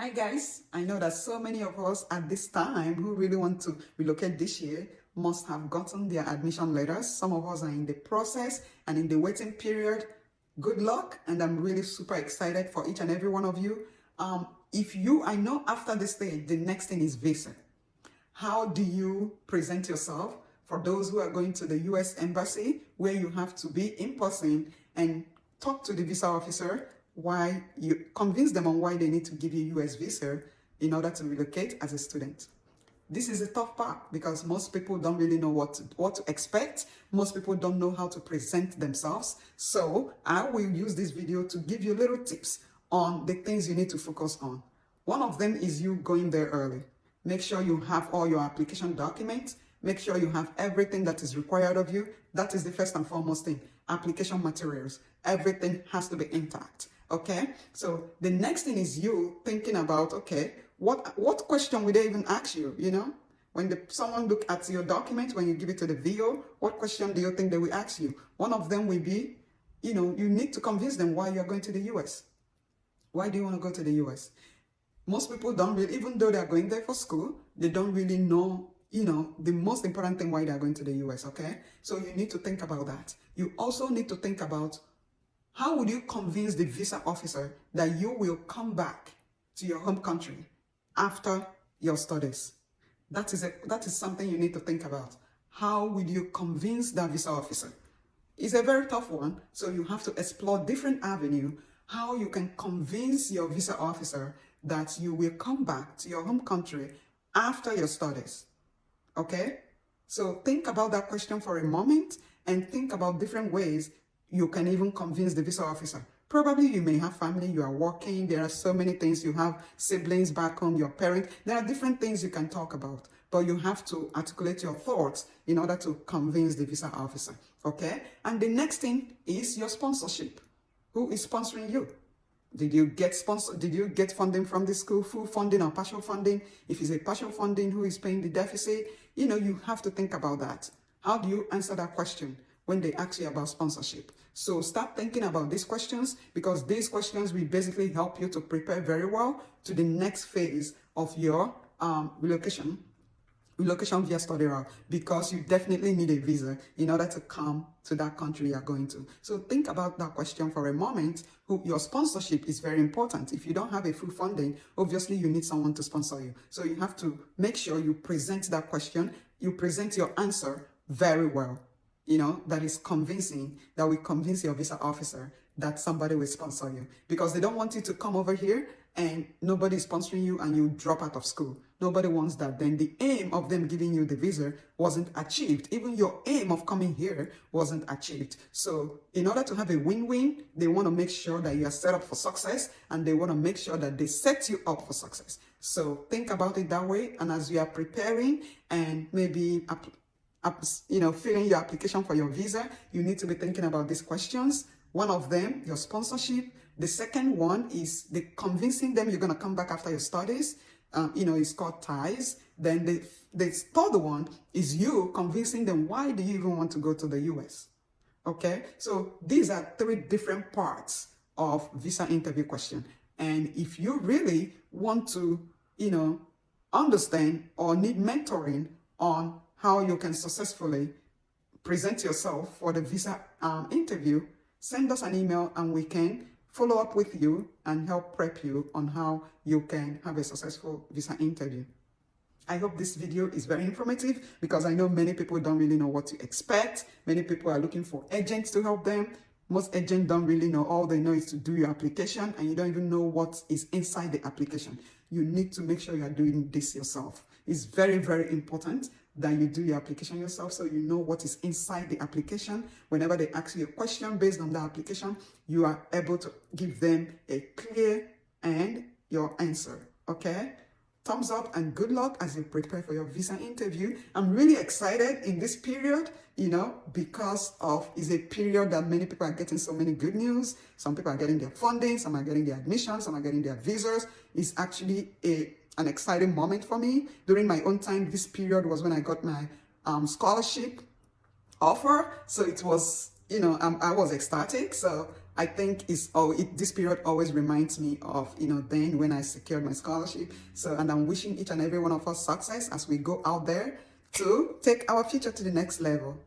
Hi guys, I know that so many of us at this time who really want to relocate this year must have gotten their admission letters. Some of us are in the process and in the waiting period. Good luck, and I'm really super excited for each and every one of you. I know after this stage, the next thing is visa. How do you present yourself? For those who are going to the US Embassy, where you have to be in person and talk to the visa officer, why you convince them on why they need to give you US visa in order to relocate as a student. This is a tough part because most people don't really know what to expect. Most people don't know how to present themselves. So I will use this video to give you little tips on the things you need to focus on. One of them is you going there early. Make sure you have all your application documents. Make sure you have everything that is required of you. That is the first and foremost thing. Application materials. Everything has to be intact. Okay? So the next thing is you thinking about, okay, what question would they even ask you, you know? When someone look at your document, when you give it to the VO, what question do you think they will ask you? One of them will be, you need to convince them why you're going to the US. Why do you want to go to the US? Most people don't really, even though they're going there for school, they don't really know, the most important thing why they're going to the US, okay? So you need to think about that. You also need to think about how would you convince the visa officer that you will come back to your home country after your studies? That is something you need to think about. How will you convince that visa officer? It's a very tough one, so you have to explore different avenues, how you can convince your visa officer that you will come back to your home country after your studies. Okay? So think about that question for a moment and think about different ways you can even convince the visa officer. Probably you may have family, you are working, there are so many things, you have siblings back home, your parents, there are different things you can talk about, but you have to articulate your thoughts in order to convince the visa officer, okay? And the next thing is your sponsorship. Who is sponsoring you? Did you get funding from the school, full funding or partial funding? If it's a partial funding, who is paying the deficit? You have to think about that. How do you answer that question when they ask you about sponsorship? So start thinking about these questions, because these questions will basically help you to prepare very well to the next phase of your relocation via study route, because you definitely need a visa in order to come to that country you're going to. So think about that question for a moment. Your sponsorship is very important. If you don't have a full funding, obviously you need someone to sponsor you. So you have to make sure you present that question, you present your answer very well. That is convincing, that will convince your visa officer that somebody will sponsor you, because they don't want you to come over here and nobody is sponsoring you and you drop out of school. Nobody wants that. Then the aim of them giving you the visa wasn't achieved. Even your aim of coming here wasn't achieved. So in order to have a win-win, they want to make sure that you are set up for success, and they want to make sure that they set you up for success. So think about it that way. And as you are preparing and maybe filling your application for your visa, you need to be thinking about these questions. One of them, your sponsorship. The second one is the convincing them you're going to come back after your studies. It's called ties. Then the third one is you convincing them why do you even want to go to the US. Okay, so these are three different parts of visa interview question. And if you really want to, understand or need mentoring on how you can successfully present yourself for the visa interview, send us an email and we can follow up with you and help prep you on how you can have a successful visa interview. I hope this video is very informative, because I know many people don't really know what to expect. Many people are looking for agents to help them. Most agents don't really know. All they know is to do your application, and you don't even know what is inside the application. You need to make sure you are doing this yourself. It's very, very important that you do your application yourself, so you know what is inside the application. Whenever they ask you a question based on the application, you are able to give them a clear and your answer, okay? Thumbs up and good luck as you prepare for your visa interview. I'm really excited in this period, because it's a period that many people are getting so many good news. Some people are getting their funding, some are getting their admissions, some are getting their visas. It's actually an exciting moment for me. During my own time, this period was when I got my scholarship offer. So it was, I was ecstatic. So I think this period always reminds me of, then when I secured my scholarship. So, and I'm wishing each and every one of us success as we go out there to take our future to the next level.